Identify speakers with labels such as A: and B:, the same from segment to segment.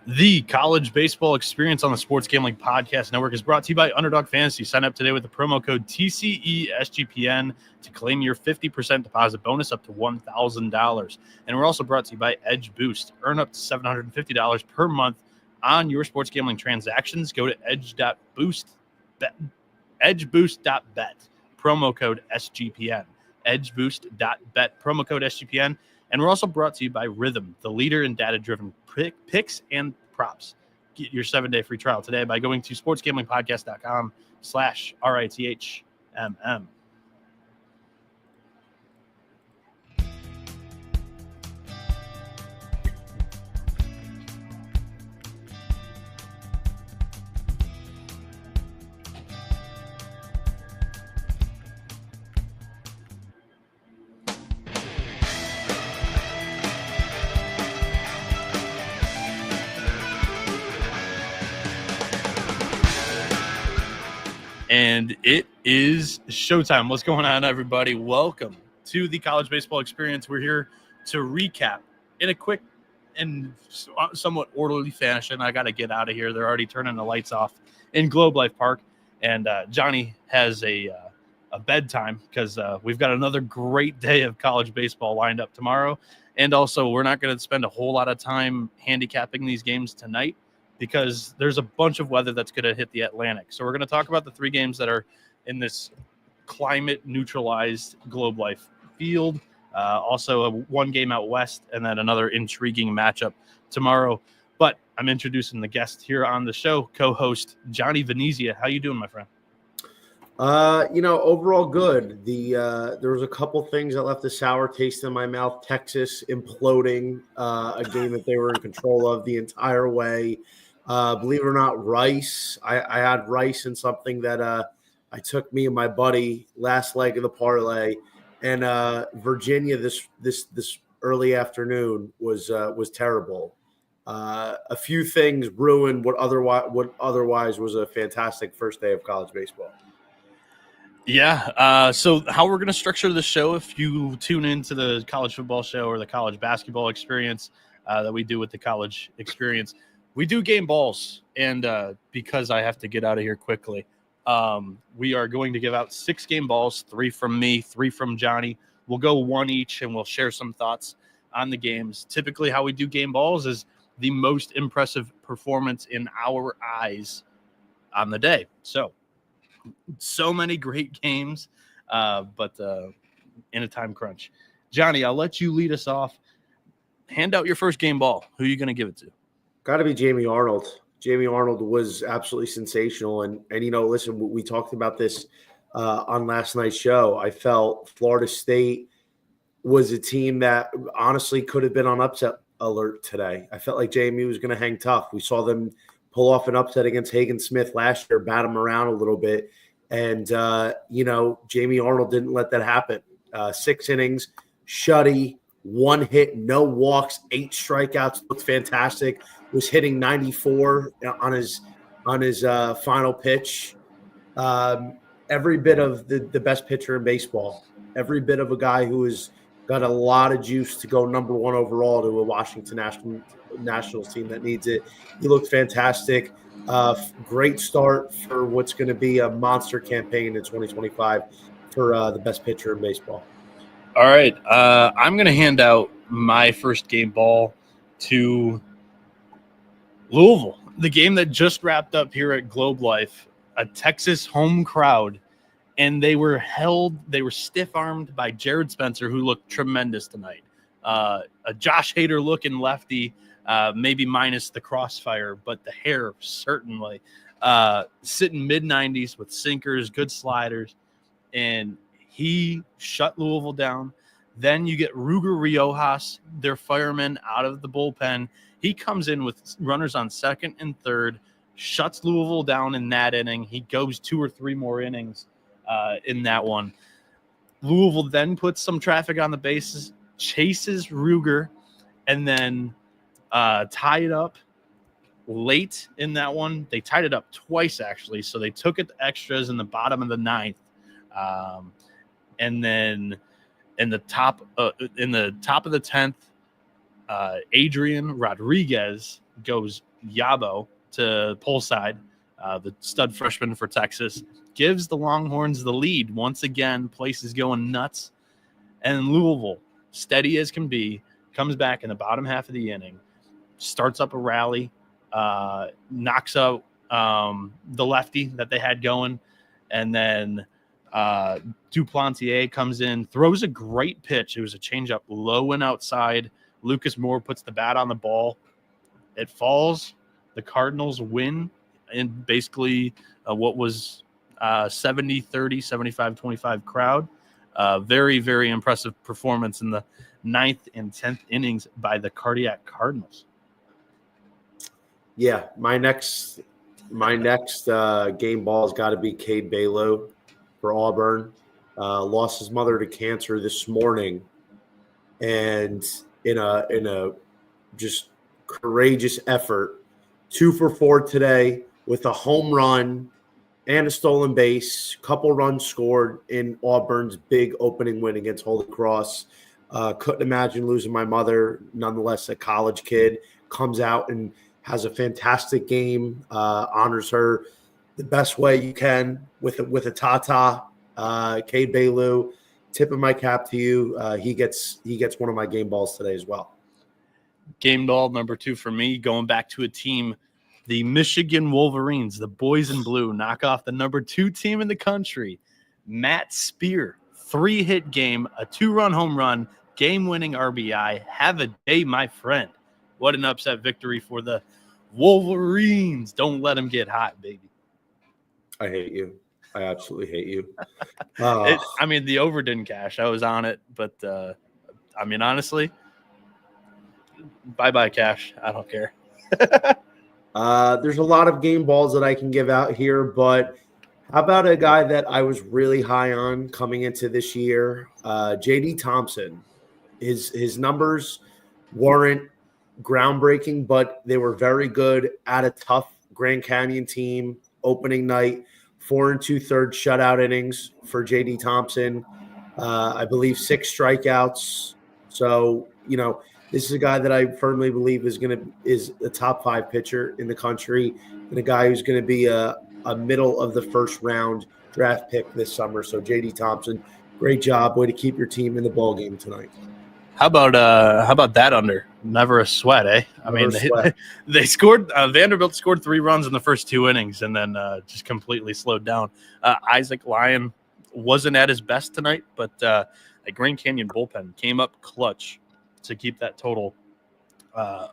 A: The college baseball experience on the Sports Gambling Podcast Network is brought to you by Underdog Fantasy. Sign up today with the promo code TCESGPN to claim your 50% deposit bonus up to $1,000. And we're also brought to you by Edge Boost. Earn up to $750 per month on your sports gambling transactions. Go to edgeboost.bet, promo code SGPN. Edgeboost.bet, promo code SGPN. And we're also brought to you by Rhythm, the leader in data-driven picks and props. Get your 7-day free trial today by going to sportsgamblingpodcast.com/RITHMM. And it is showtime. What's going on, everybody? Welcome to the College Baseball Experience. We're here to recap in a quick and somewhat orderly fashion. I got to get out of here. They're already turning the lights off in Globe Life Park. And Johnny has a bedtime because we've got another great day of college baseball lined up tomorrow. And also, we're not going to spend a whole lot of time handicapping these games tonight, because there's a bunch of weather that's going to hit the Atlantic. So we're going to talk about the three games that are in this climate-neutralized Globe Life field. Also, one game out west, and then another intriguing matchup tomorrow. But I'm introducing the guest here on the show, co-host Johnny Venezia. How you doing, my friend?
B: Overall good. There was a couple things that left a sour taste in my mouth. Texas imploding, a game that they were in control of the entire way. Believe it or not, Rice. I had Rice in something that I took me and my buddy last leg of the parlay, and Virginia this early afternoon was terrible. A few things ruined what otherwise was a fantastic first day of college baseball.
A: Yeah. So how we're going to structure the show, if you tune into the college football show or the college basketball experience that we do with the college experience, we do game balls. And because I have to get out of here quickly, we are going to give out 6 game balls, 3 from me, 3 from Johnny. We'll go 1 each, and we'll share some thoughts on the games. Typically how we do game balls is the most impressive performance in our eyes on the day. So many great games, but in a time crunch. Johnny, I'll let you lead us off. Hand out your first game ball. Who are you going to give it to?
B: Got to be Jamie Arnold. Jamie Arnold was absolutely sensational. And listen, we talked about this on last night's show. I felt Florida State was a team that honestly could have been on upset alert today. I felt like Jamie was going to hang tough. We saw them pull off an upset against Hagen Smith last year, bat him around a little bit. And, Jamie Arnold didn't let that happen. 6 innings, shutty, 1 hit, no walks, 8 strikeouts, looked fantastic. Was hitting 94 on his final pitch. Every bit of the best pitcher in baseball. Every bit of a guy who has got a lot of juice to go number 1 overall to a Washington Nationals team that needs it. He looked fantastic. Great start for what's going to be a monster campaign in 2025 for the best pitcher in baseball.
A: All right. I'm going to hand out my first game ball to Louisville, the game that just wrapped up here at Globe Life, a Texas home crowd, and they were stiff-armed by Jared Spencer, who looked tremendous tonight. A Josh Hader-looking lefty, maybe minus the crossfire, but the hair certainly. Sitting mid-90s with sinkers, good sliders, and he shut Louisville down. Then you get Ruger Riojas, their fireman, out of the bullpen. He comes in with runners on second and third, shuts Louisville down in that inning. He goes 2 or 3 more innings in that one. Louisville then puts some traffic on the bases, chases Ruger, and then tie it up late in that one. They tied it up twice, actually, so they took it to extras in the bottom of the 9th. And then in the top of the 10th, Adrian Rodriguez goes Yabo to pull side, the stud freshman for Texas, gives the Longhorns the lead once again. Place is going nuts. And Louisville, steady as can be, comes back in the bottom half of the inning, starts up a rally, knocks out the lefty that they had going, and then Duplantier comes in, throws a great pitch. It was a changeup low and outside. Lucas Moore puts the bat on the ball. It falls. The Cardinals win in basically what was 70-30, 75-25 crowd. Very, very impressive performance in the 9th and 10th innings by the Cardiac Cardinals.
B: Yeah, my next game ball has got to be Kade Kalo for Auburn. Lost his mother to cancer this morning, and in a just courageous effort, 2 for 4 today with a home run and a stolen base, couple runs scored in Auburn's big opening win against Holy Cross. Couldn't imagine losing my mother. Nonetheless, a college kid comes out and has a fantastic game, honors her the best way you can with a ta-ta. Kade Kalo, tipping my cap to you. He gets one of my game balls today as well.
A: Game ball number 2 for me, going back to a team, the Michigan Wolverines, the boys in blue, knock off the number 2 team in the country. Matt Spear, 3-hit game, a 2-run home run, game-winning RBI. Have a day, my friend. What an upset victory for the Wolverines. Don't let them get hot, baby.
B: I hate you. I absolutely hate you.
A: The over didn't cash. I was on it, but honestly, bye-bye cash. I don't care.
B: There's a lot of game balls that I can give out here, but how about a guy that I was really high on coming into this year, J.D. Thompson. His numbers weren't groundbreaking, but they were very good at a tough Grand Canyon team. Opening night, 4 2/3 shutout innings for J.D. Thompson. I believe 6 strikeouts. So, this is a guy that I firmly believe is a top 5 pitcher in the country, and a guy who's going to be a middle of the first round draft pick this summer. So J.D. Thompson, great job. Way to keep your team in the ball game tonight.
A: How about that under? Never a sweat, eh? They scored. Vanderbilt scored 3 runs in the first 2 innings, and then just completely slowed down. Isaac Lyon wasn't at his best tonight, but a Grand Canyon bullpen came up clutch to keep that total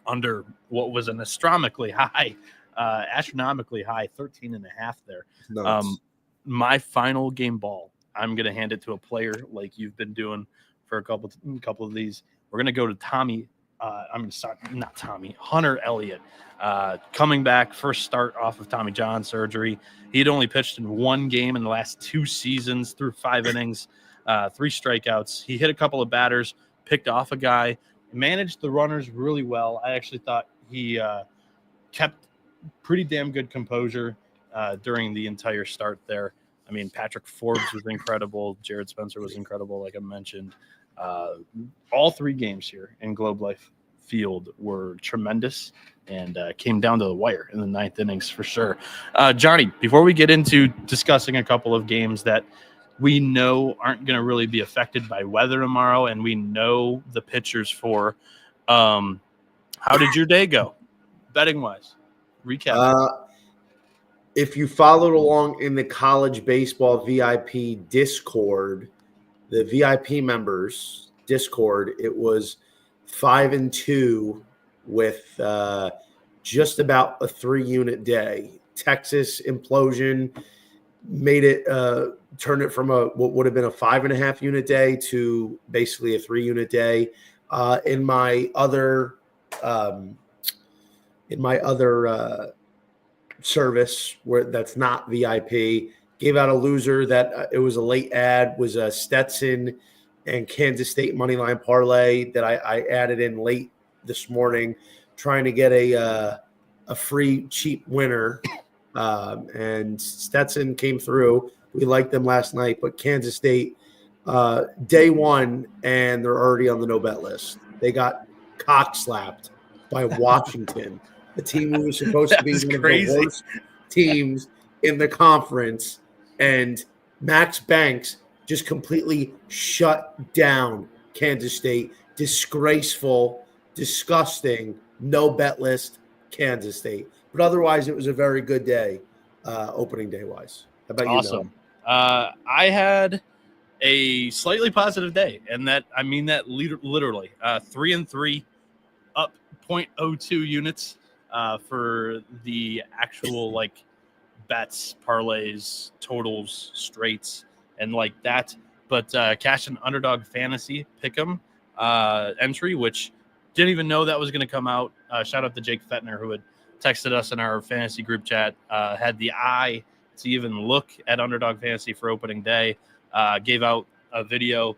A: under what was an astronomically high 13.5 there.
B: Nice.
A: My final game ball, I'm going to hand it to a player like you've been doing for a couple of these. We're going to go to Hunter Elliott, coming back, first start off of Tommy John surgery. He had only pitched in 1 game in the last 2 seasons, through 5 innings, 3 strikeouts. He hit a couple of batters, picked off a guy, managed the runners really well. I actually thought he kept pretty damn good composure during the entire start there. Patrick Forbes was incredible. Jared Spencer was incredible, like I mentioned. All 3 games here in Globe Life Field were tremendous and came down to the wire in the 9th innings for sure. Johnny, before we get into discussing a couple of games that we know aren't going to really be affected by weather tomorrow, and we know the pitchers for, how did your day go, betting-wise? Recap.
B: If you followed along in the college baseball VIP Discord, the VIP members Discord, it was 5-2 with just about a 3-unit day. Texas implosion made it turn it from what would have been a 5.5 unit day to basically a 3-unit day. In my other service where that's not VIP, gave out a loser that it was a late ad, was a Stetson and Kansas State moneyline parlay that I added in late this morning, trying to get a free cheap winner. And Stetson came through. We liked them last night, but Kansas State, day 1, and they're already on the no bet list. They got cock slapped by Washington a team who was supposed to be
A: That's
B: one of
A: crazy.
B: the worst teams in the conference, and Max Banks just completely shut down Kansas State. Disgraceful, disgusting, no bet list, Kansas State. But otherwise, it was a very good day, opening day wise. How about you, Noah?
A: Awesome. I had a slightly positive day, and that I mean that literally 3-3, up 0.02 units for the actual like bets, parlays, totals, straights, and like that. But cashed an Underdog fantasy pick'em entry, which didn't even know that was going to come out. Shout out to Jake Fettner, who had texted us in our fantasy group chat, had the eye to even look at Underdog Fantasy for opening day, gave out a video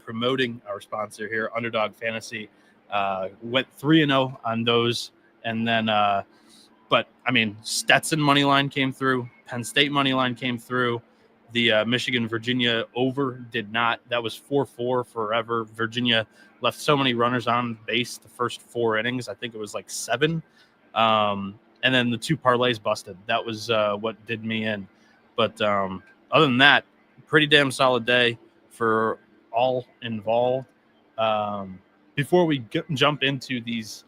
A: promoting our sponsor here, Underdog Fantasy. Went 3-0 on those, and then but I mean, Stetson money line came through, Penn State money line came through, the Michigan Virginia over did not. That was 4-4 forever. Virginia left so many runners on base the first 4 innings. I think it was like 7. And then the 2 parlays busted. That was what did me in. But other than that, pretty damn solid day for all involved. Before we jump into these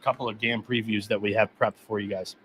A: couple of game previews that we have prepped for you guys,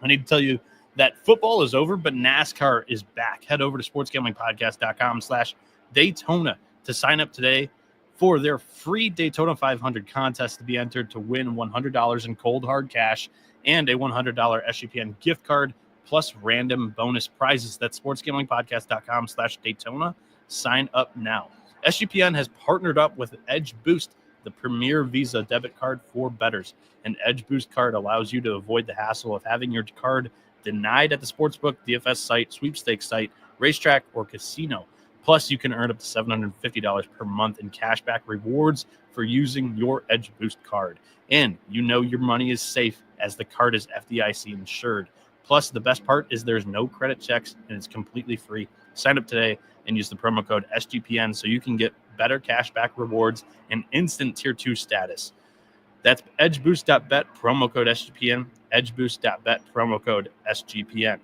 A: I need to tell you that football is over, but NASCAR is back. Head over to sportsgamblingpodcast.com/Daytona to sign up today for their free Daytona 500 contest to be entered to win $100 in cold hard cash and a $100 SGPN gift card plus random bonus prizes. That's sportsgamblingpodcast.com/Daytona. Sign up now. SGPN has partnered up with Edge Boost, the premier Visa debit card for bettors. An Edge Boost card allows you to avoid the hassle of having your card denied at the sportsbook, DFS site, sweepstakes site, racetrack, or casino. Plus, you can earn up to $750 per month in cashback rewards for using your Edge Boost card. And you know your money is safe as the card is FDIC insured. Plus, the best part is there's no credit checks and it's completely free. Sign up today and use the promo code SGPN so you can get better cashback rewards and instant Tier 2 status. That's edgeboost.bet, promo code SGPN, edgeboost.bet, promo code SGPN.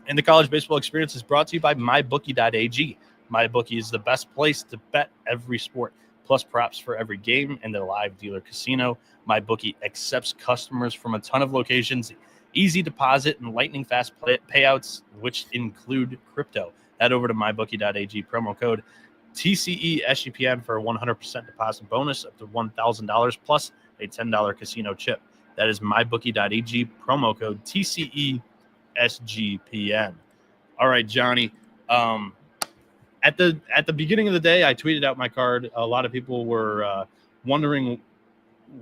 A: And the college baseball experience is brought to you by mybookie.ag. MyBookie is the best place to bet every sport, plus props for every game and the live dealer casino. MyBookie accepts customers from a ton of locations, easy deposit and lightning fast payouts, which include crypto. Head over to mybookie.ag, promo code TCE SGPN for a 100% deposit bonus up to $1,000 plus a $10 casino chip. That is mybookie.ag, promo code TCE SGPN. All right, Johnny. At the beginning of the day, I tweeted out my card. A lot of people were wondering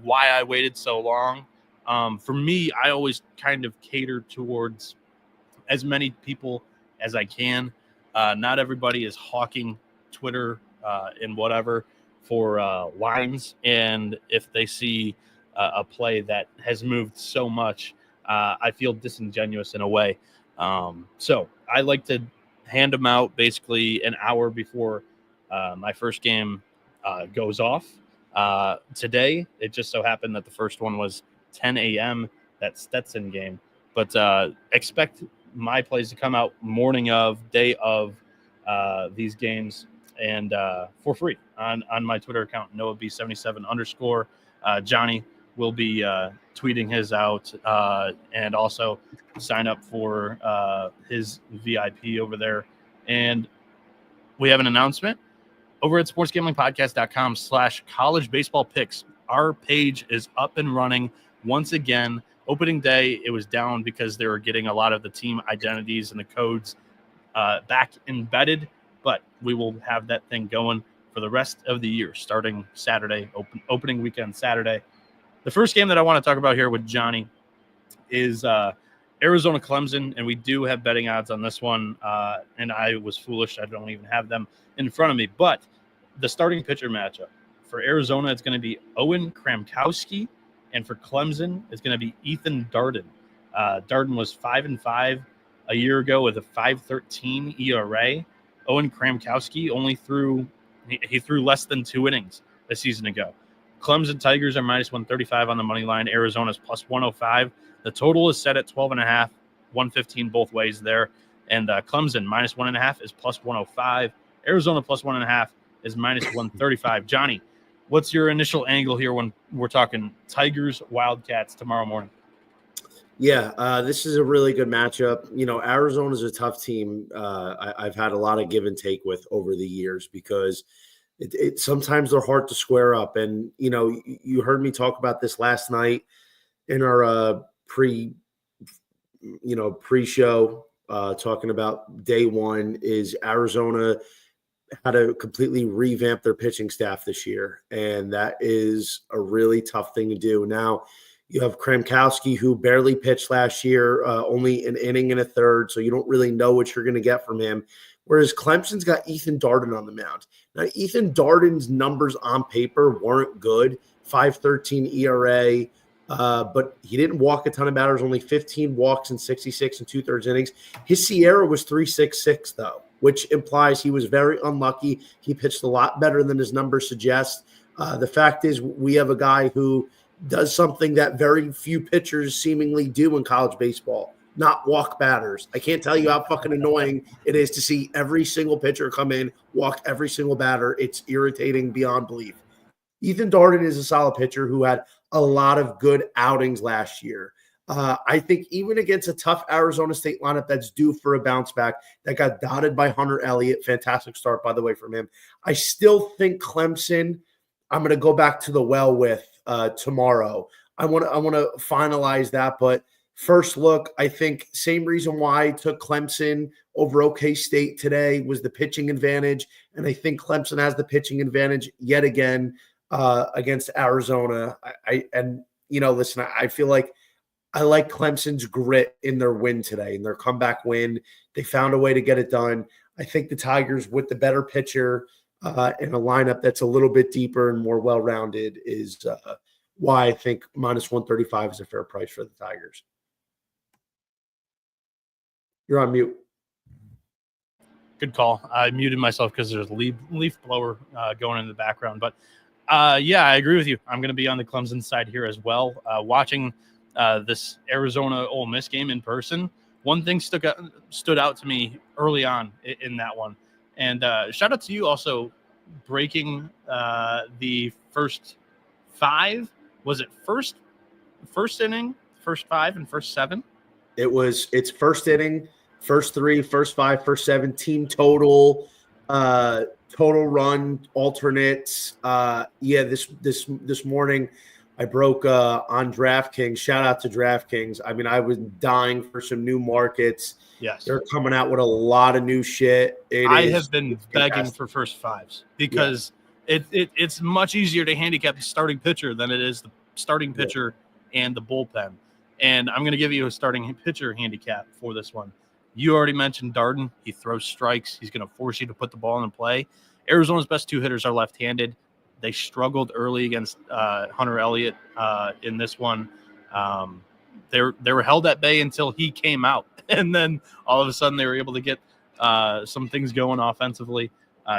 A: why I waited so long. For me, I always kind of cater towards as many people as I can. Not everybody is hawking Twitter and whatever for lines, and if they see a play that has moved so much, I feel disingenuous in a way. So I like to hand them out basically an hour before my first game goes off. Today, it just so happened that the first one was 10 a.m., that Stetson game. But expect my plays to come out morning of, day of these games, and for free on my Twitter account, NoahB77_. Johnny will be tweeting his out, and also sign up for his VIP over there. And we have an announcement over at sportsgamblingpodcast.com/college baseball picks. Our page is up and running once again. Opening day, it was down because they were getting a lot of the team identities and the codes back embedded, but we will have that thing going for the rest of the year, starting Saturday, opening weekend Saturday. The first game that I want to talk about here with Johnny is Arizona Clemson, and we do have betting odds on this one, and I was foolish. I don't even have them in front of me, but the starting pitcher matchup for Arizona, it's going to be Owen Kramkowski, and for Clemson, it's going to be Ethan Darden. Darden was 5-5 a year ago with a 5.13 ERA. Owen Kramkowski only threw less than 2 innings a season ago. Clemson Tigers are minus 135 on the money line. Arizona's plus 105. The total is set at 12.5, 115 both ways there. And Clemson minus 1.5 is plus 105. Arizona plus 1.5 is minus 135. Johnny, what's your initial angle here when we're talking Tigers, Wildcats tomorrow morning?
B: Yeah, this is a really good matchup. Arizona's a tough team. I've had a lot of give and take with over the years because it sometimes they're hard to square up. And, you heard me talk about this last night in our pre-show talking about day one is Arizona had to completely revamp their pitching staff this year. And that is a really tough thing to do. Now, you have Kramkowski, who barely pitched last year, only an inning and a third, so you don't really know what you're going to get from him. Whereas Clemson's got Ethan Darden on the mound. Now, Ethan Darden's numbers on paper weren't good, 5.13 ERA, but he didn't walk a ton of batters, only 15 walks in 66 and two-thirds innings. His Sierra was 3.66, though, which implies he was very unlucky. He pitched a lot better than his numbers suggest. The fact is we have a guy who does something that very few pitchers seemingly do in college baseball, not walk batters. I can't tell you how fucking annoying it is to see every single pitcher come in, walk every single batter. It's irritating beyond belief. Ethan Darden is a solid pitcher who had a lot of good outings last year. I think even against a tough Arizona State lineup that's due for a bounce back, that got dotted by Hunter Elliott, fantastic start, by the way, from him. I still think Clemson, I'm going to go back to the well with tomorrow. I want to finalize that, but first look, I think same reason why I took Clemson over OK State today was the pitching advantage, and I think Clemson has the pitching advantage yet again against Arizona. Listen, I feel like I like Clemson's grit in their win today, in their comeback win. They found a way to get it done. I think the Tigers, with the better pitcher in a lineup that's a little bit deeper and more well-rounded, is why I think minus 135 is a fair price for the Tigers. You're on mute.
A: Good call. I muted myself because there's a leaf blower going in the background. But, yeah, I agree with you. I'm going to be on the Clemson side here as well. Watching this Arizona-Ole Miss game in person, one thing stood out to me early on in that one. And shout out to you also breaking the first five. Was it first inning, first five, and first seven?
B: It's first inning, first three, first five, first seven, team total, total run, alternates. This morning I broke on DraftKings. Shout out to DraftKings. I mean, I was dying for some new markets.
A: Yes.
B: They're coming out with a lot of new shit.
A: I have been begging for first fives because it's much easier to handicap the starting pitcher than it is the starting pitcher and the bullpen. And I'm going to give you a starting pitcher handicap for this one. You already mentioned Darden. He throws strikes. He's going to force you to put the ball in play. Arizona's best two hitters are left-handed. They struggled early against Hunter Elliott in this one. They were held at bay until he came out. And then all of a sudden they were able to get some things going offensively.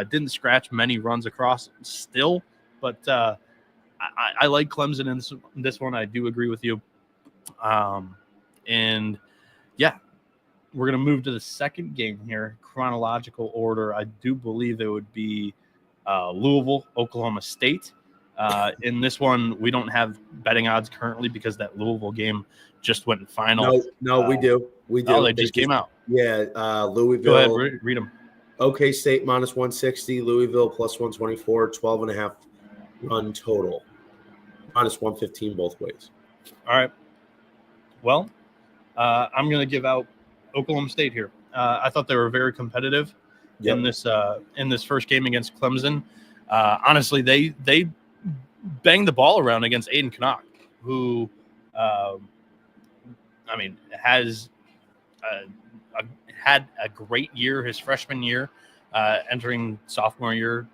A: Didn't scratch many runs across still, but I like Clemson in this one. I do agree with you. And yeah, we're going to move to the second game here, chronological order. I do believe it would be Louisville, Oklahoma State. In this one, we don't have betting odds currently because that Louisville game just went final.
B: No, we do. We do.
A: Oh, they just came out.
B: Yeah, Louisville.
A: Go ahead, read them.
B: OK State minus 160, Louisville plus 124, 12.5 run total. Minus 115 both ways.
A: All right. Well, I'm going to give out Oklahoma State here. I thought they were very competitive in this first game against Clemson. Honestly, they banged the ball around against Aiden Knock, who, has had a great year his freshman year, entering sophomore year.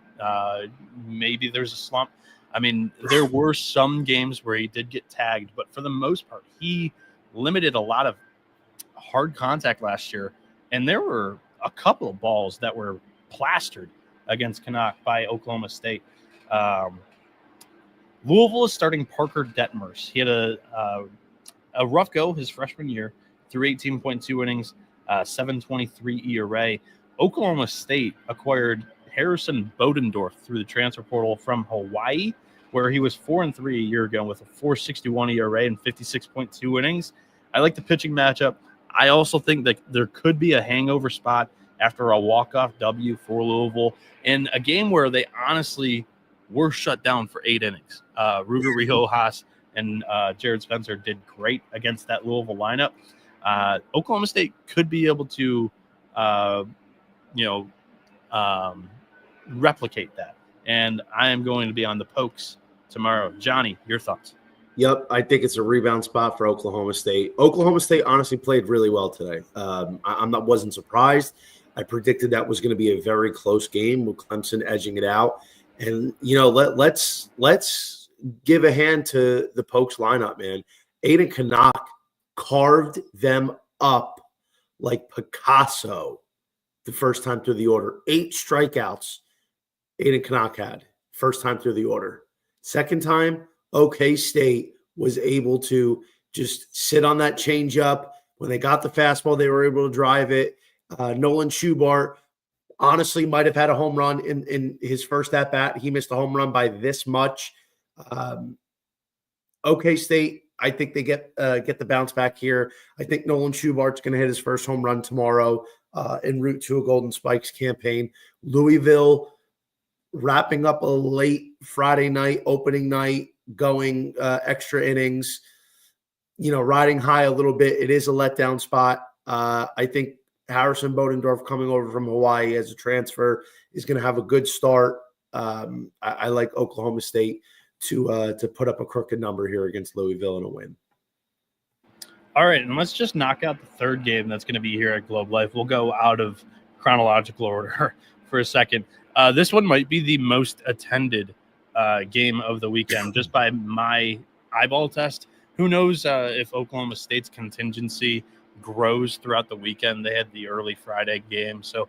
A: Maybe there's a slump. I mean, there were some games where he did get tagged, but for the most part, he limited a lot of hard contact last year. And there were a couple of balls that were plastered against Canuck by Oklahoma State. Louisville is starting Parker Detmers. He had a rough go his freshman year, through 18.2 innings, 7.23 ERA. Oklahoma State acquired Harrison Bodendorf through the transfer portal from Hawaii, where he was 4-3 a year ago with a 4.61 ERA and 56.2 innings. I like the pitching matchup. I also think that there could be a hangover spot after a walk-off W for Louisville in a game where they honestly were shut down for 8 innings. Ruger Riojas and Jared Spencer did great against that Louisville lineup. Oklahoma State could be able to, replicate that. And I am going to be on the Pokes tomorrow. Johnny, your thoughts?
B: Yep, I think it's a rebound spot for Oklahoma State. Oklahoma State honestly played really well today. Wasn't surprised. I predicted that was going to be a very close game with Clemson edging it out. And let's give a hand to the Pokes lineup, man. Aiden Canuck carved them up like Picasso the first time through the order. 8 strikeouts Aiden Canuck had first time through the order. Second time, OK State was able to just sit on that changeup. When they got the fastball, they were able to drive it. Nolan Schubart honestly might have had a home run in his first at-bat. He missed a home run by this much. OK State, I think they get the bounce back here. I think Nolan Schubart's going to hit his first home run tomorrow en route to a Golden Spikes campaign. Louisville wrapping up a late Friday night, opening night, going extra innings, riding high a little bit. It is a letdown spot. I think Harrison Bodendorf coming over from Hawaii as a transfer is going to have a good start. I like Oklahoma State to put up a crooked number here against Louisville in a win.
A: All right, and let's just knock out the third game that's going to be here at Globe Life. We'll go out of chronological order for a second. This one might be the most attended game of the weekend, just by my eyeball test. Who knows if Oklahoma State's contingency grows throughout the weekend. They had the early Friday game, so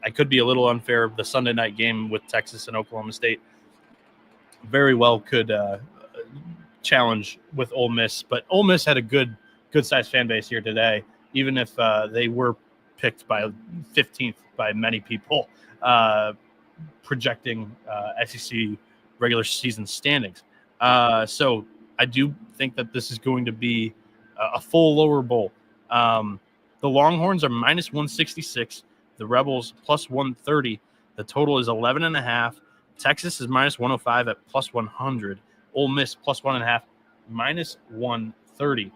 A: I could be a little unfair. The Sunday night game with Texas and Oklahoma State very well could challenge with Ole Miss, but Ole Miss had a good sized fan base here today, even if they were picked by 15th by many people projecting SEC regular season standings. So I do think that this is going to be a full lower bowl. The Longhorns are minus 166. The Rebels plus 130. The total is 11.5. Texas is minus 105 at plus 100. Ole Miss plus 1.5, minus 130.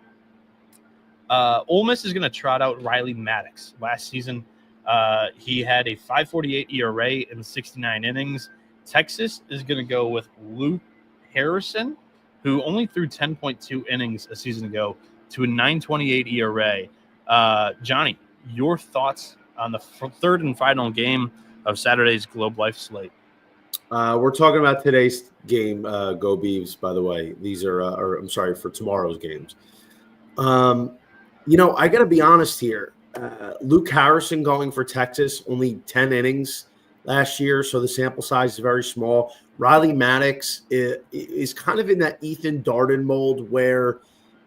A: Ole Miss is going to trot out Riley Maddox. Last season, he had a 5.48 ERA in 69 innings. Texas is going to go with Luke Harrison, who only threw 10.2 innings a season ago, to a 9.28 ERA. Johnny, your thoughts on the third and final game of Saturday's Globe Life slate?
B: We're talking about today's game, Go Beavs, by the way. These are I'm sorry, for tomorrow's games. I got to be honest here. Luke Harrison going for Texas, only 10 innings last year, so the sample size is very small. Riley Maddox is kind of in that Ethan Darden mold where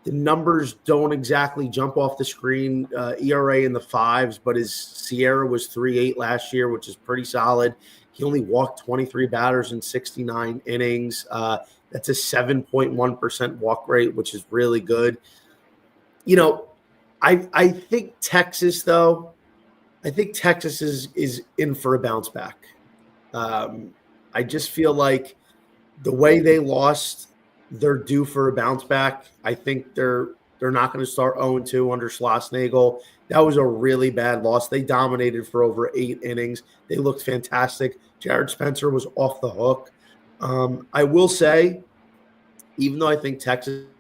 B: the numbers don't exactly jump off the screen. ERA in the 5s, but his Sierra was 3.8 last year, which is pretty solid. He only walked 23 batters in 69 innings. That's a 7.1% walk rate, which is really good. I think Texas, though, is in for a bounce back. I just feel like the way they lost, they're due for a bounce back. I think they're not going to start 0-2 under Schlossnagle. That was a really bad loss. They dominated for over 8 innings. They looked fantastic. Jared Spencer was off the hook. I will say, even though I think Texas –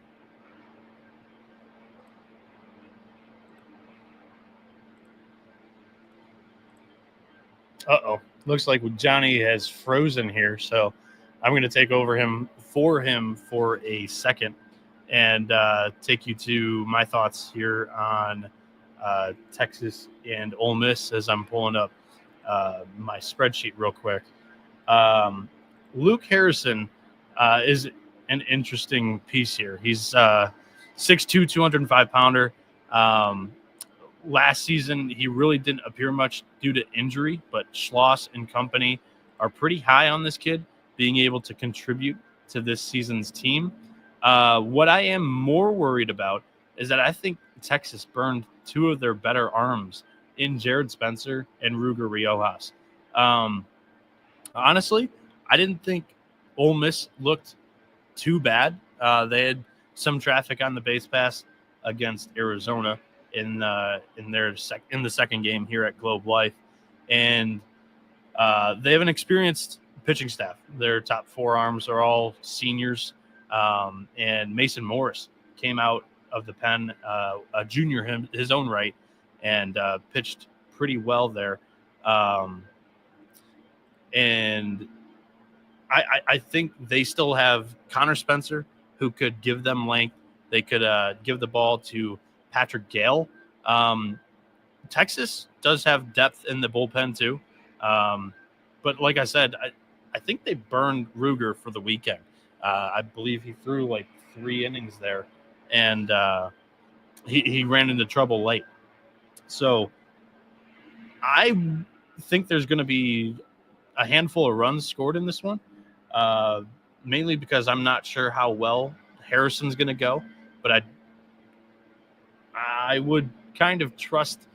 A: looks like Johnny has frozen here, so I'm going to take over for him for a second and take you to my thoughts here on Texas and Ole Miss as I'm pulling up my spreadsheet real quick. Luke Harrison is an interesting piece here. He's 6'2", 205-pounder. Last season, he really didn't appear much due to injury, but Schloss and company are pretty high on this kid being able to contribute to this season's team. What I am more worried about is that I think Texas burned two of their better arms in Jared Spencer and Ruger Riojas. Honestly, I didn't think Ole Miss looked too bad. They had some traffic on the base pass against Arizona in the second game here at Globe Life, and they have an experienced pitching staff. Their top four arms are all seniors, and Mason Morris came out of the Penn, a junior his own right, and pitched pretty well there. And I think they still have Connor Spencer, who could give them length. They could give the ball to Patrick Gale. Texas does have depth in the bullpen too. But like I said, I think they burned Ruger for the weekend. I believe he threw like 3 innings there, and he ran into trouble late. So I think there's going to be a handful of runs scored in this one, mainly because I'm not sure how well Harrison's going to go, but I would kind of trust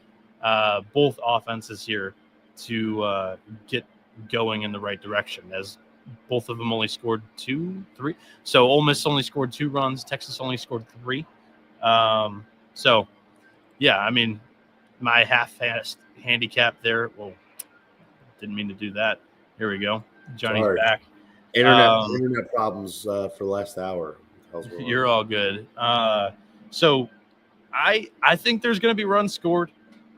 A: both offenses here to get going in the right direction, as both of them only scored 2, 3. So Ole Miss only scored 2 runs. Texas only scored 3. So, yeah, I mean, my half-fast handicap there. Well, didn't mean to do that. Here we go. Johnny's back.
B: Internet problems for the last hour.
A: You're all good. So I think there's going to be runs scored.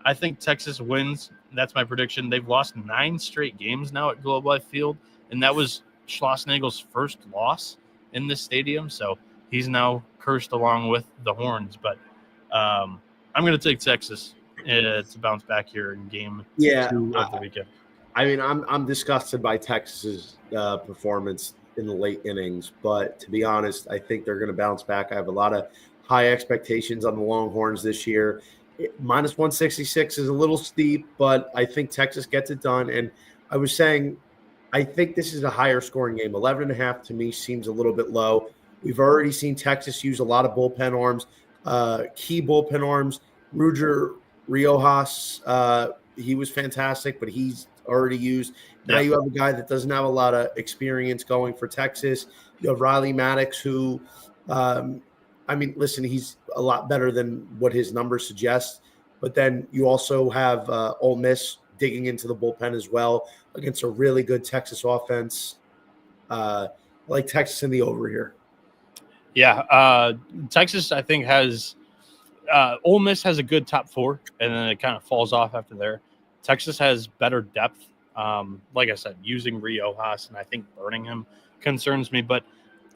A: I think Texas wins. That's my prediction. They've lost 9 straight games now at Globe Life Field, and that was Schlossnagel's first loss in this stadium. So he's now cursed along with the Horns. But I'm going to take Texas to bounce back here in game 2 of the weekend.
B: I mean, I'm disgusted by Texas's performance in the late innings, but to be honest, I think they're going to bounce back. I have a lot of high expectations on the Longhorns this year. Minus 166 is a little steep, but I think Texas gets it done. And I was saying, I think this is a higher scoring game. 11.5 to me seems a little bit low. We've already seen Texas use a lot of bullpen arms, key bullpen arms. Ruger Riojas, he was fantastic, but he's already used. Now you have a guy that doesn't have a lot of experience going for Texas. You have Riley Maddox, who, I mean, listen, he's a lot better than what his numbers suggest. But then you also have Ole Miss digging into the bullpen as well against a really good Texas offense. Like Texas in the over here.
A: Yeah, Texas, I think, has Ole Miss has a good top 4, and then it kind of falls off after there. Texas has better depth. Like I said, using Riojas and I think burning him concerns me. But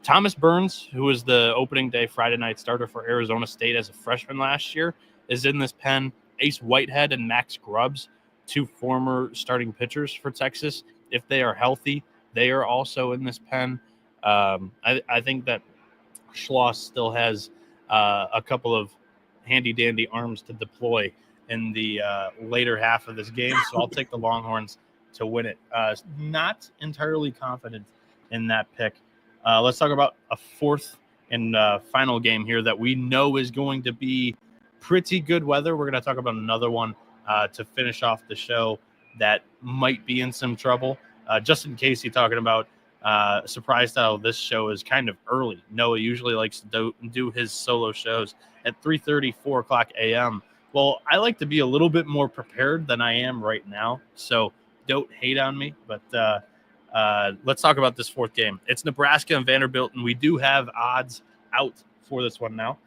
A: Thomas Burns, who was the opening day Friday night starter for Arizona State as a freshman last year, is in this pen. Ace Whitehead and Max Grubbs, 2 former starting pitchers for Texas. If they are healthy, they are also in this pen. I think that Schloss still has a couple of handy-dandy arms to deploy in the later half of this game, so I'll take the Longhorns to win it. Not entirely confident in that pick. Let's talk about a fourth and final game here that we know is going to be pretty good weather. We're going to talk about another one to finish off the show that might be in some trouble. Just in case you're talking about surprised how this show is kind of early. Noah usually likes to do his solo shows at 3:30, 4 o'clock a.m. Well, I like to be a little bit more prepared than I am right now, so don't hate on me. But let's talk about this fourth game. It's Nebraska and Vanderbilt, and we do have odds out for this one now.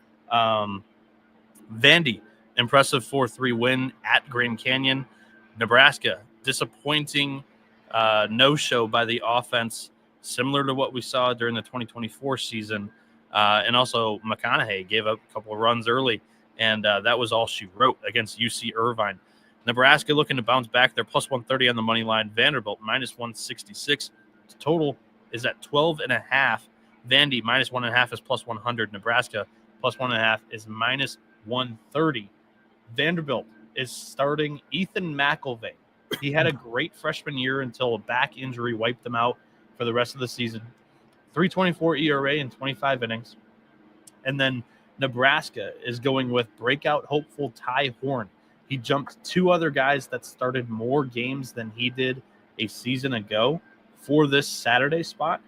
A: Vandy, impressive 4-3 win at Grand Canyon. Nebraska, disappointing no-show by the offense, similar to what we saw during the 2024 season. And also McConaughey gave up a couple of runs early, and that was all she wrote against UC Irvine. Nebraska looking to bounce back. They're plus 130 on the money line. Vanderbilt minus 166. The total is at 12.5 Vandy minus 1.5 is plus 100. Nebraska plus 1.5 is minus 130. Vanderbilt is starting Ethan McElvain. He had a great freshman year until a back injury wiped him out for the rest of the season. 3.24 ERA in 25 innings. And then Nebraska is going with breakout hopeful Ty Horn. He jumped 2 other guys that started more games than he did a season ago for this Saturday spot.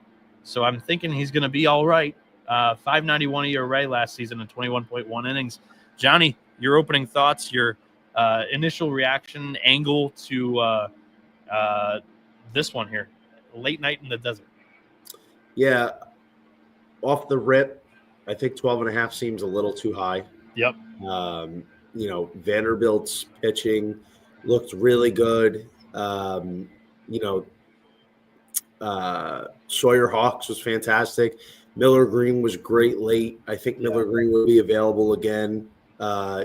A: So I'm thinking he's going to be all right. 5.91 ERA last season in 21.1 innings. Johnny, your opening thoughts, your initial reaction angle to this one here, late night in the desert.
B: Yeah, off the rip, I think 12.5 seems a little too high.
A: Yep.
B: Vanderbilt's pitching looked really good. Sawyer Hawks was fantastic. Miller Green was great late. I think Miller Green will be available again.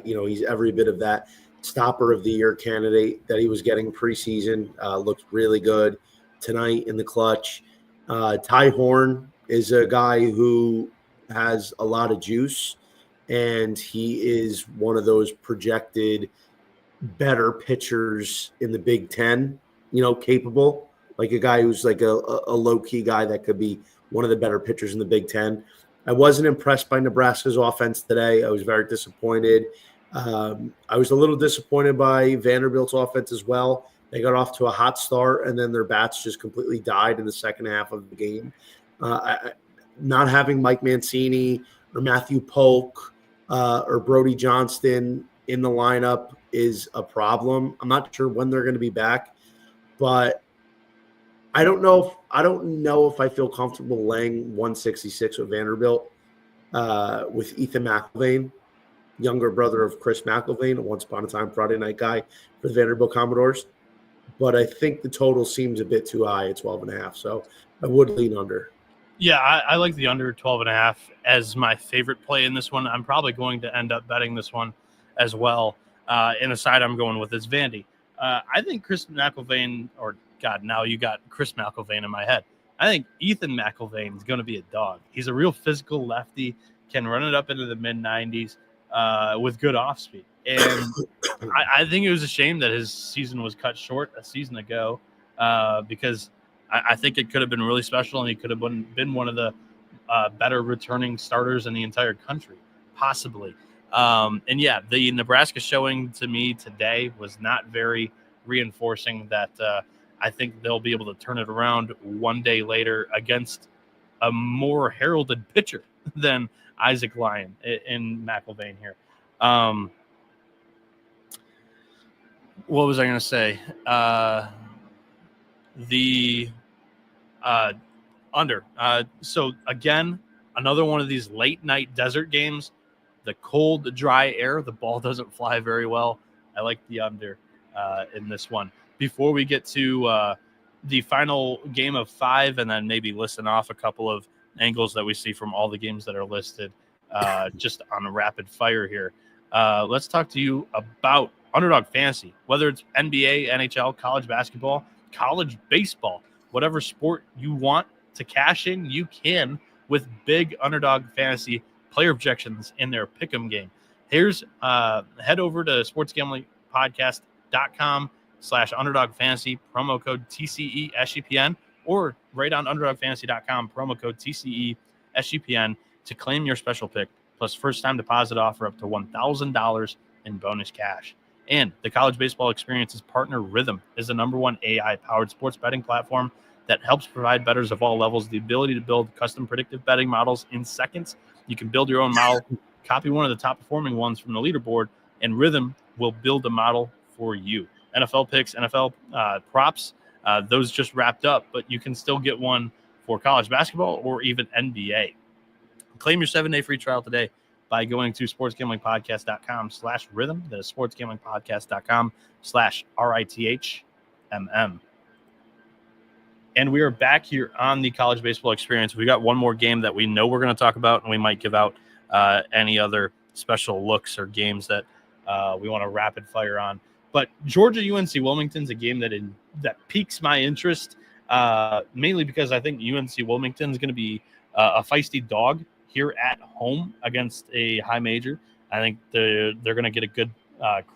B: He's every bit of that stopper of the year candidate that he was getting preseason. Looked really good tonight in the clutch. Ty Horn is a guy who has a lot of juice, and he is one of those projected better pitchers in the Big Ten, capable, like a guy who's like a low-key guy that could be one of the better pitchers in the Big Ten. I wasn't impressed by Nebraska's offense today. I was very disappointed. I was a little disappointed by Vanderbilt's offense as well. They got off to a hot start, and then their bats just completely died in the second half of the game. Not having Mike Mancini or Matthew Polk or Brody Johnston in the lineup is a problem. I'm not sure when they're going to be back, but I don't know if I feel comfortable laying 166 with Vanderbilt with Ethan McElvain, younger brother of Chris McElvain, a once upon a time Friday night guy for the Vanderbilt Commodores. But I think the total seems a bit too high at 12.5, so I would lean under.
A: Yeah, I like the under 12.5 as my favorite play in this one. I'm probably going to end up betting this one as well. And a side I'm going with is Vandy. I think Chris McElvain, now you got Chris McElvain in my head. I think Ethan McElvain is going to be a dog. He's a real physical lefty, can run it up into the mid-90s with good off-speed. And I think it was a shame that his season was cut short a season ago because I think it could have been really special and he could have been one of the better returning starters in the entire country, possibly. The Nebraska showing to me today was not very reinforcing that I think they'll be able to turn it around one day later against a more heralded pitcher than Isaac Lyon in McElvain here. What was I going to say? The under. So, again, another one of these late-night desert games. The cold, dry air, the ball doesn't fly very well. I like the under in this one. Before we get to the final game of 5 and then maybe listen off a couple of angles that we see from all the games that are listed just on a rapid fire here, let's talk to you about Underdog Fantasy, whether it's NBA, NHL, college basketball, college baseball, whatever sport you want to cash in, you can with big Underdog Fantasy player projections in their pick'em game. Here's head over to sportsgamblingpodcast.com/Underdog Fantasy, promo code TCE SGPN, or right on UnderdogFantasy.com, promo code TCE SGPN to claim your special pick plus first time deposit offer up to $1,000 in bonus cash. And the College Baseball Experience's partner Rhythm is the #1 AI-powered sports betting platform that helps provide bettors of all levels the ability to build custom predictive betting models in seconds. You can build your own model, copy one of the top-performing ones from the leaderboard, and Rhythm will build a model for you. NFL picks, NFL props, those just wrapped up, but you can still get one for college basketball or even NBA. Claim your 7-day free trial today by going to sportsgamblingpodcast.com/rhythm. That is sportsgamblingpodcast.com/RITHMM. And we are back here on the College Baseball Experience. We got one more game that we know we're going to talk about, and we might give out any other special looks or games that we want to rapid fire on. But Georgia UNC Wilmington's a game that piques my interest, mainly because I think UNC Wilmington is going to be a feisty dog here at home against a high major. I think they're going to get a good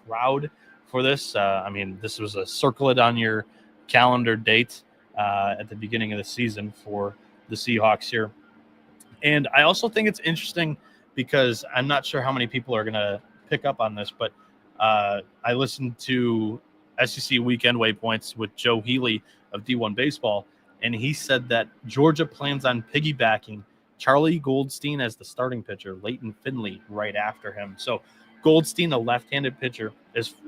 A: crowd for this. I mean, this was a circle it on your calendar date at the beginning of the season for the Seahawks here. And I also think it's interesting because I'm not sure how many people are going to pick up on this, but I listened to SEC Weekend Waypoints with Joe Healy of D1 Baseball, and he said that Georgia plans on piggybacking Charlie Goldstein as the starting pitcher, Leighton Finley right after him. So Goldstein, a left-handed pitcher,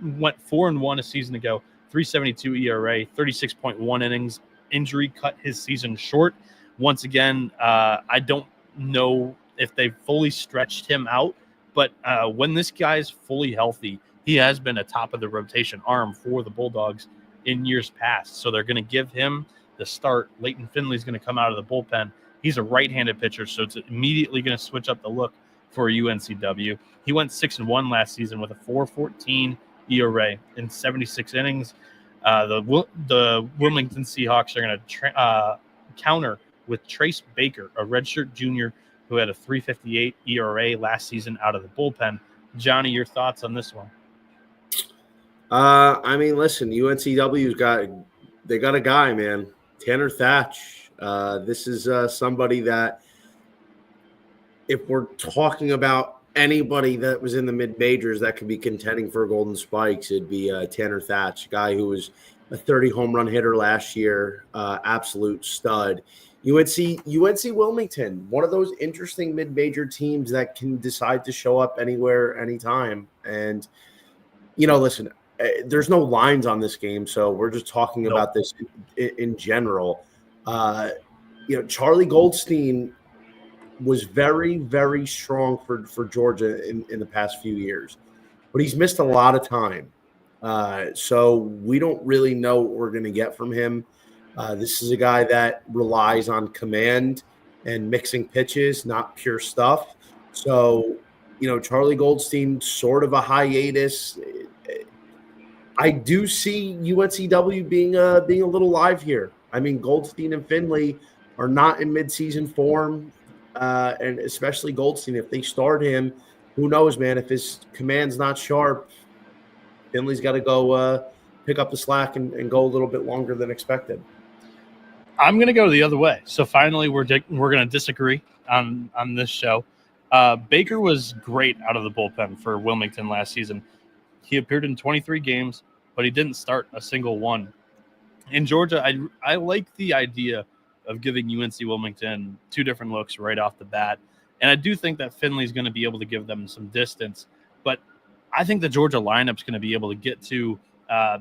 A: went 4-1 a season ago, 3.72 ERA, 36.1 innings. Injury cut his season short. Once again, I don't know if they fully stretched him out, but when this guy's fully healthy, he has been a top of the rotation arm for the Bulldogs in years past. So they're going to give him the start. Leighton Finley's going to come out of the bullpen. He's a right-handed pitcher, so it's immediately going to switch up the look for UNCW. He went 6-1 last season with a 4.14 ERA in 76 innings. The Wilmington Seahawks are going to counter with Trace Baker, a redshirt junior who had a 3.58 ERA last season out of the bullpen. Johnny, your thoughts on this one?
B: I mean, listen, UNCW's got a guy, man, Tanner Thatch. This is somebody that, if we're talking about anybody that was in the mid-majors that could be contending for Golden Spikes, it'd be Tanner Thatch, a guy who was a 30 home run hitter last year, absolute stud. UNC Wilmington, one of those interesting mid-major teams that can decide to show up anywhere, anytime. And, listen, there's no lines on this game, so we're just talking about this in general. Charlie Goldstein was very, very strong for Georgia in the past few years, but he's missed a lot of time. So we don't really know what we're going to get from him. This is a guy that relies on command and mixing pitches, not pure stuff. So, Charlie Goldstein, sort of a hiatus. I do see UNCW being a little live here. I mean, Goldstein and Finley are not in midseason form, and especially Goldstein. If they start him, who knows, man? If his command's not sharp, Finley's got to go pick up the slack and go a little bit longer than expected.
A: I'm going to go the other way. So finally, we're going to disagree on this show. Baker was great out of the bullpen for Wilmington last season. He appeared in 23 games, but he didn't start a single one. In Georgia, I like the idea of giving UNC Wilmington two different looks right off the bat. And I do think that Finley's going to be able to give them some distance. But I think the Georgia lineup's going to be able to get to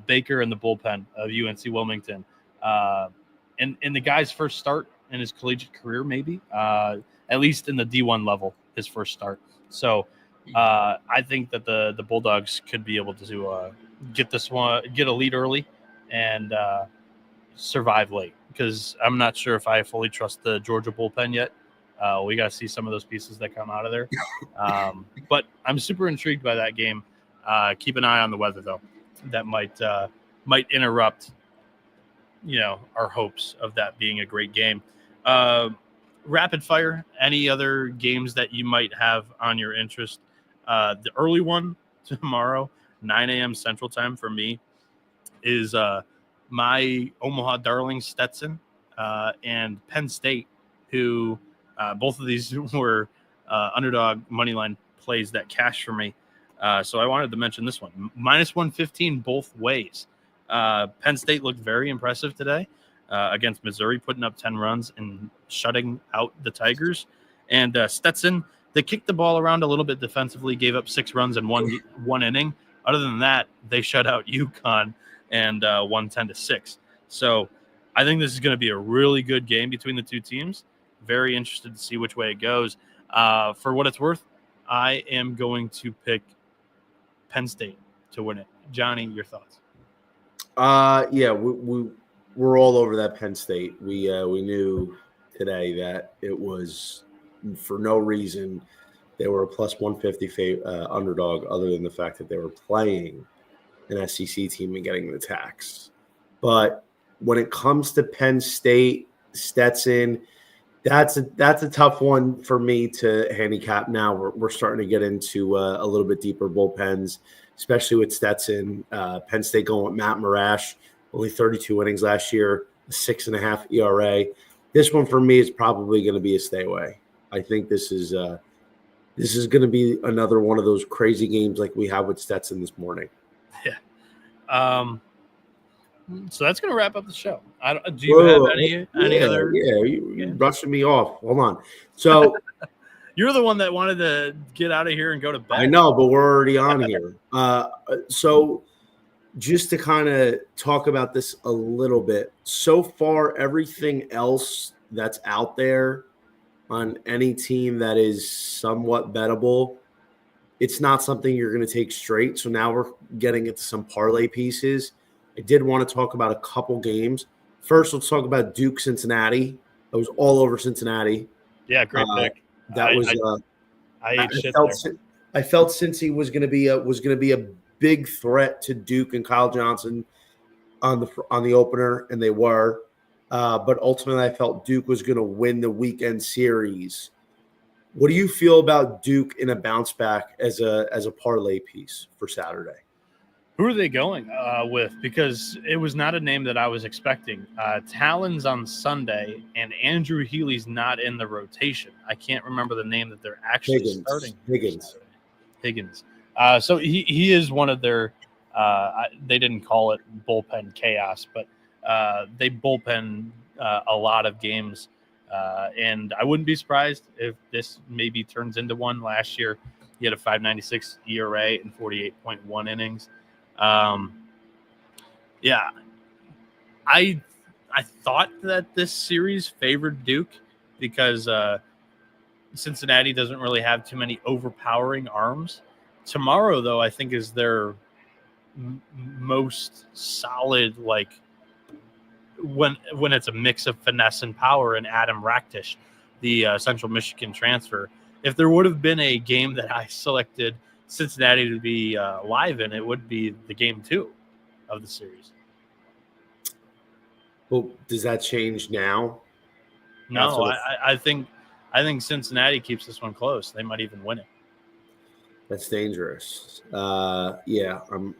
A: Baker in the bullpen of UNC Wilmington. And the guy's first start in his collegiate career, maybe, at least in the D1 level, his first start. So I think that the Bulldogs could be able to get a lead early and survive late, because I'm not sure if I fully trust the Georgia bullpen yet. We got to see some of those pieces that come out of there. But I'm super intrigued by that game. Keep an eye on the weather, though. That might interrupt our hopes of that being a great game. Rapid fire, any other games that you might have on your interest? The early one tomorrow, 9 a.m. Central Time for me, is my Omaha Darlings Stetson and Penn State, who both of these were underdog moneyline plays that cashed for me. So I wanted to mention this one. Minus 115 both ways. Penn State looked very impressive today against Missouri, putting up 10 runs and shutting out the Tigers. And Stetson, they kicked the ball around a little bit defensively, gave up 6 runs in one inning. Other than that, they shut out UConn and won 10-6. So I think this is going to be a really good game between the two teams. Very interested to see which way it goes. For what it's worth, I am going to pick Penn State to win it. Johnny, your thoughts?
B: Yeah, we're all over that Penn State. We knew today that it was for no reason they were a plus 150 underdog, other than the fact that they were playing an SEC team and getting the tax. But when it comes to Penn State, Stetson, That's a tough one for me to handicap now. We're starting to get into a little bit deeper bullpens, especially with Stetson. Penn State going with Matt Marash, only 32 innings last year, a 6.5 ERA. This one for me is probably going to be a stay away. I think this is going to be another one of those crazy games like we have with Stetson this morning.
A: Yeah. So that's going to wrap up the show. Do you have any other?
B: Yeah, you're brushing me off. Hold on. So
A: you're the one that wanted to get out of here and go to bed.
B: I know, but we're already on here. So just to kind of talk about this a little bit, so far everything else that's out there on any team that is somewhat bettable, it's not something you're going to take straight. So now we're getting into some parlay pieces. I did want to talk about a couple games. First, let's talk about Duke Cincinnati. I was all over Cincinnati.
A: Yeah, great pick.
B: I felt Cincy was going to be a big threat to Duke and Kyle Johnson on the opener, and they were. But ultimately, I felt Duke was going to win the weekend series. What do you feel about Duke in a bounce back as a parlay piece for Saturday?
A: Who are they going with? Because it was not a name that I was expecting. Talon's on Sunday, and Andrew Healy's not in the rotation. I can't remember the name that they're actually starting. Higgins. So he is one of their they didn't call it bullpen chaos, but they bullpen a lot of games. And I wouldn't be surprised if this maybe turns into one. Last year, he had a 5.96 ERA and 48.1 innings. Yeah, I thought that this series favored Duke because Cincinnati doesn't really have too many overpowering arms. Tomorrow, though, I think is their most solid, like when it's a mix of finesse and power, and Adam Raktish, the Central Michigan transfer. If there would have been a game that I selected Cincinnati to be live in, it would be the game 2 of the series.
B: Well, does that change now?
A: No, I think Cincinnati keeps this one close. They might even win it.
B: That's dangerous. Yeah,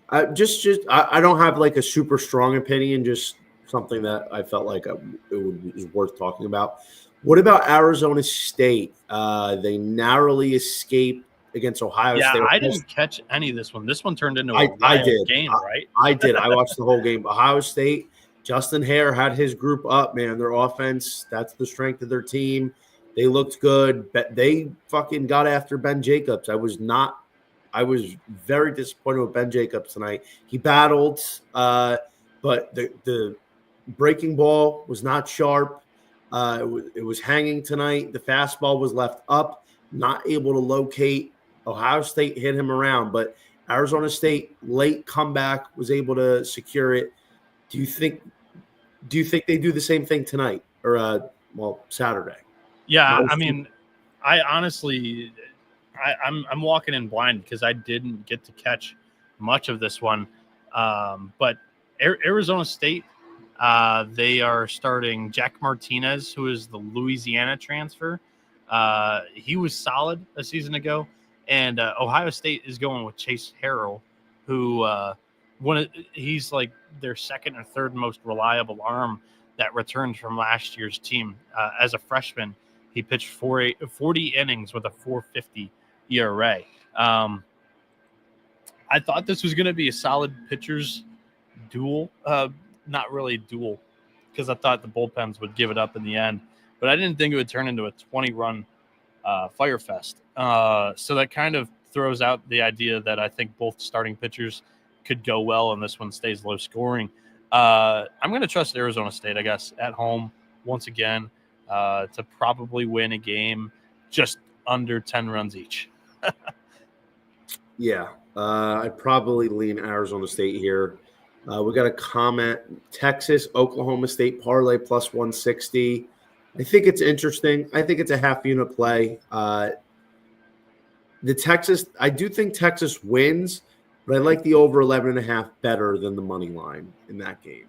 B: I don't have like a super strong opinion. Just something that I felt like it was worth talking about. What about Arizona State? They narrowly escaped against Ohio State.
A: Yeah, I didn't catch any of this one. This one turned into a game, right?
B: I did. I watched the whole game. Ohio State, Justin Hare had his group up, man. Their offense, that's the strength of their team. They looked good. They fucking got after Ben Jacobs. I was very disappointed with Ben Jacobs tonight. He battled, but the breaking ball was not sharp. It was hanging tonight. The fastball was left up, not able to locate. Ohio State hit him around, but Arizona State late comeback was able to secure it. Do you think they do the same thing tonight or Saturday?
A: Yeah, I mean, I honestly, I'm walking in blind because I didn't get to catch much of this one. But Arizona State, they are starting Jack Martinez, who is the Louisiana transfer. He was solid a season ago. And Ohio State is going with Chase Harrell, who he's like their second or third most reliable arm that returned from last year's team. As a freshman, he pitched 40 innings with a 4.50 ERA. I thought this was going to be a solid pitchers duel. Not really duel, because I thought the bullpens would give it up in the end. But I didn't think it would turn into a 20-run fire fest. So that kind of throws out the idea that I think both starting pitchers could go well and this one stays low scoring. I'm going to trust Arizona State, I guess, at home once again to probably win a game just under 10 runs each.
B: Yeah, I'd probably lean Arizona State here. We got a comment, Texas, Oklahoma State parlay plus 160. I think it's interesting. I think it's a half unit play. I do think Texas wins, but I like the over 11.5 better than the money line in that game.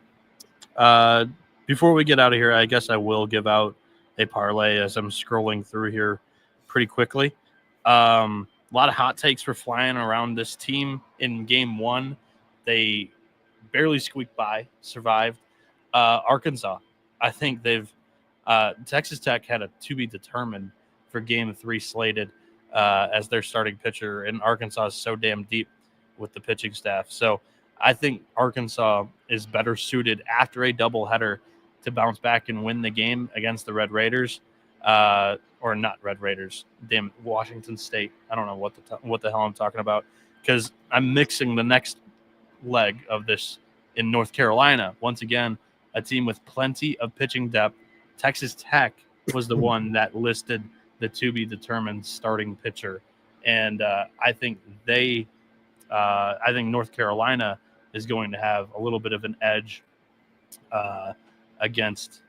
A: Before we get out of here, I guess I will give out parlay as I'm scrolling through here pretty quickly. A lot of hot takes were flying around this team in game one. They barely squeaked by, survived. Arkansas, I think they've Texas Tech had a to be determined for game 3 slated as their starting pitcher, and Arkansas is so damn deep with the pitching staff. So I think Arkansas is better suited after a doubleheader to bounce back and win the game against the Red Raiders, or not Red Raiders, damn Washington State. I don't know what the hell I'm talking about, because I'm mixing the next leg of this in North Carolina. Once again, a team with plenty of pitching depth. Texas Tech was the one that listed the to be determined starting pitcher, and I think North Carolina is going to have a little bit of an edge against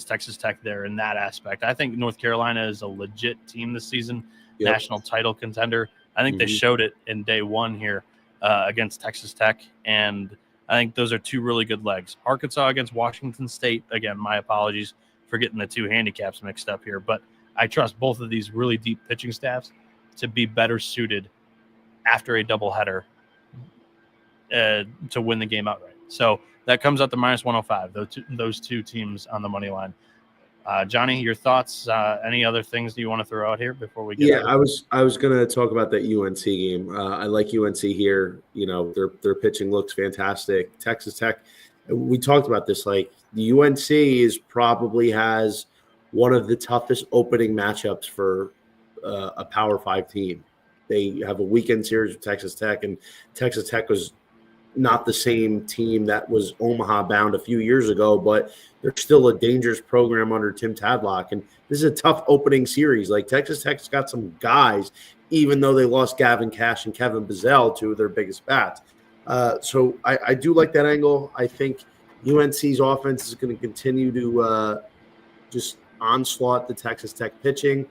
A: Texas Tech there in that aspect. I think North Carolina is a legit team this season, national title contender. I think they showed it in day one here against Texas Tech, and I think those are two really good legs. Arkansas against Washington State. Again, my apologies for getting the two handicaps mixed up here, but I trust both of these really deep pitching staffs to be better suited after a doubleheader to win the game outright. So that comes out to minus 105, those two teams on the money line. Johnny, your thoughts? Any other things do you want to throw out here before we get?
B: Yeah, I was going to talk about that UNC game. I like UNC here. You know, their pitching looks fantastic. Texas Tech, we talked about this. Like the UNC probably has one of the toughest opening matchups for a Power 5 team. They have a weekend series with Texas Tech, and Texas Tech was not the same team that was Omaha bound a few years ago, but they're still a dangerous program under Tim Tadlock. And this is a tough opening series. Like Texas Tech's got some guys, even though they lost Gavin Cash and Kevin Bazell, two of their biggest bats. So I do like that angle. I think UNC's offense is going to continue to just onslaught the Texas Tech pitching.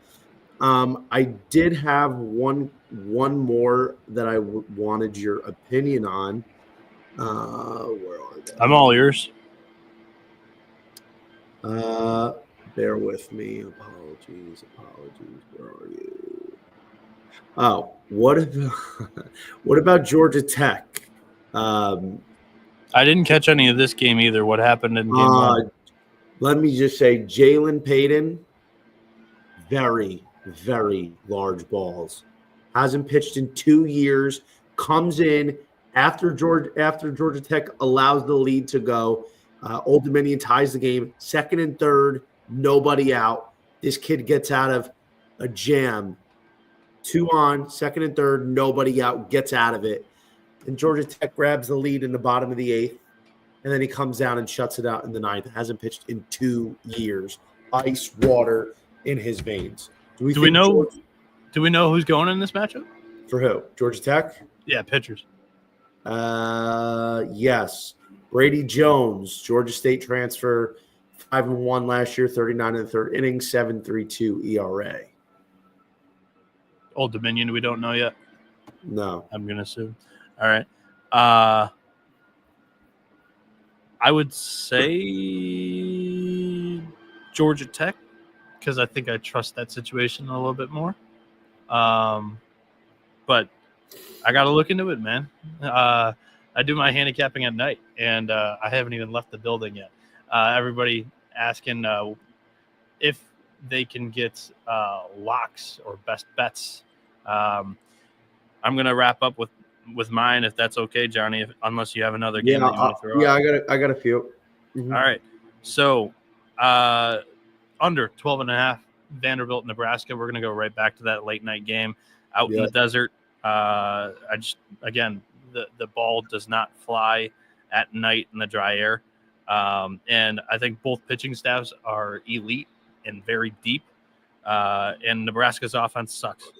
B: I did have one more that I wanted your opinion on. Where are they?
A: I'm all ears.
B: Bear with me. Apologies. Where are you? Oh, what about Georgia Tech?
A: I didn't catch any of this game either. What happened in game one?
B: Let me just say, Jalen Payton, very, very large balls. Hasn't pitched in 2 years. Comes in after Georgia Tech allows the lead to go. Old Dominion ties the game. Second and third, nobody out. This kid gets out of a jam. 2 on, second and third, nobody out, gets out of it. And Georgia Tech grabs the lead in the bottom of the 8th. And then he comes down and shuts it out in the 9th. Hasn't pitched in 2 years. Ice water in his veins. Do we know
A: who's going in this matchup?
B: For who? Georgia Tech?
A: Yeah, pitchers.
B: Yes. Brady Jones, Georgia State transfer, 5-1 last year, 39 in the third inning, 7.32 ERA.
A: Old Dominion, we don't know yet.
B: No.
A: I'm going to assume. All right. I would say Georgia Tech, because I think I trust that situation a little bit more. But I got to look into it, man. I do my handicapping at night, and I haven't even left the building yet. Everybody asking if they can get locks or best bets. I'm going to wrap up with mine, if that's okay, Johnny, unless you have another game that you want to throw out.
B: Yeah, I got a few. Mm-hmm.
A: All right. So under 12.5, Vanderbilt, Nebraska. We're going to go right back to that late night game out in the desert. The ball does not fly at night in the dry air. And I think both pitching staffs are elite and very deep. And Nebraska's offense sucks.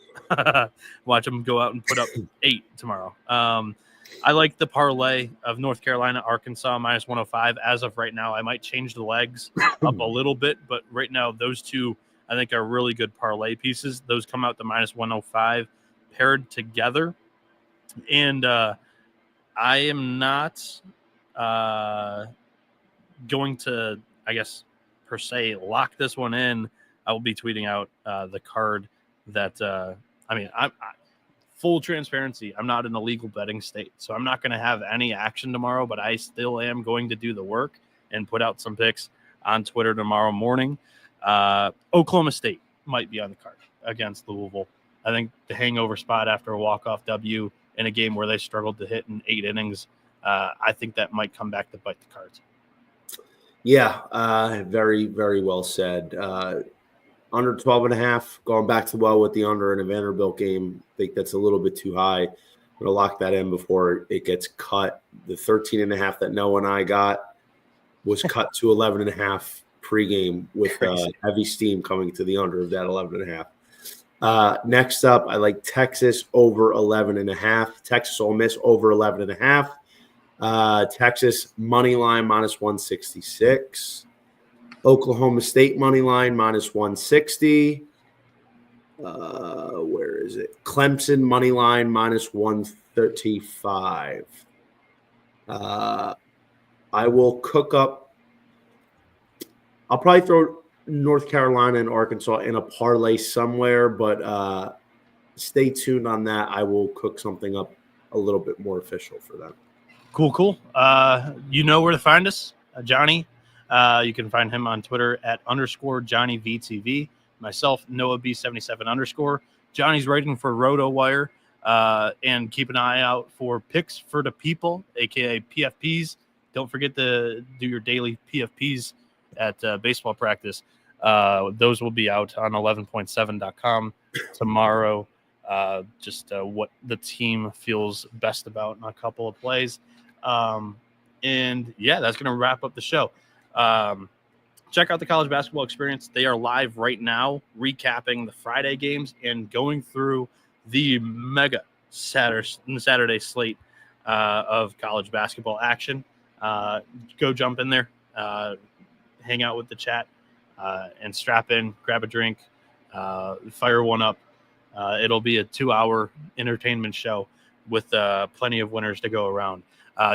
A: Watch them go out and put up 8 tomorrow. I like the parlay of North Carolina, Arkansas, minus 105. As of right now, I might change the legs up a little bit, but right now those two I think are really good parlay pieces. Those come out to minus 105 paired together. And I am not going to, I guess, per se lock this one in, I will be tweeting out the card that I'm full transparency. I'm not in a legal betting state, so I'm not going to have any action tomorrow, but I still am going to do the work and put out some picks on Twitter tomorrow morning. Oklahoma State might be on the card against Louisville. I think the hangover spot after a walk-off W in a game where they struggled to hit in 8 innings, I think that might come back to bite the Cards.
B: Yeah, very, very well said. Under 12.5, going back to with the under in a Vanderbilt game. I think that's a little bit too high. I'm going to lock that in before it gets cut. The 13.5 that Noah and I got was cut to 11.5 pregame with heavy steam coming to the under of that 11.5. Next up, I like Texas over 11.5. Texas Ole Miss over 11.5. Texas money line minus 166. Oklahoma State money line minus 160. Where is it? Clemson money line minus 135. I will cook up. I'll probably throw North Carolina and Arkansas in a parlay somewhere, but stay tuned on that. I will cook something up a little bit more official for them. Cool.
A: You know where to find us, Johnny. You can find him on Twitter at _JohnnyVTV. Myself, Noah B77 _. Johnny's writing for RotoWire. And keep an eye out for picks for the people, aka PFPs. Don't forget to do your daily PFPs at baseball practice. Those will be out on 11point7.com tomorrow. Just what the team feels best about in a couple of plays. And yeah, that's going to wrap up the show. Check out the College Basketball Experience. They are live right now, recapping the Friday games and going through the mega Saturday slate of college basketball action. Go jump in there, hang out with the chat, and strap in, grab a drink, fire one up. It'll be a 2-hour entertainment show with plenty of winners to go around.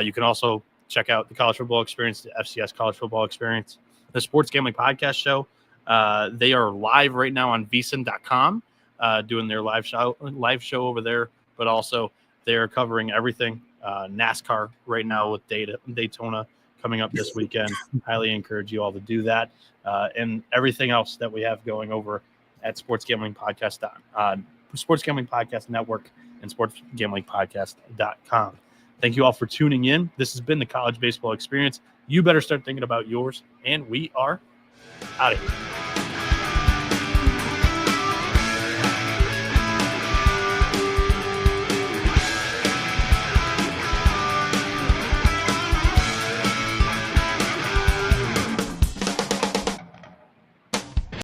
A: You can also check out the College Football Experience, the FCS College Football Experience, the Sports Gambling Podcast Show. They are live right now on vsin.com, doing their live show over there, but also they are covering everything. NASCAR right now with Daytona coming up this weekend. Highly encourage you all to do that. And everything else that we have going over at Sports Gambling Podcast Network and sportsgamblingpodcast.com. Thank you all for tuning in. This has been the College Baseball Experience. You better start thinking about yours, and we are out of here.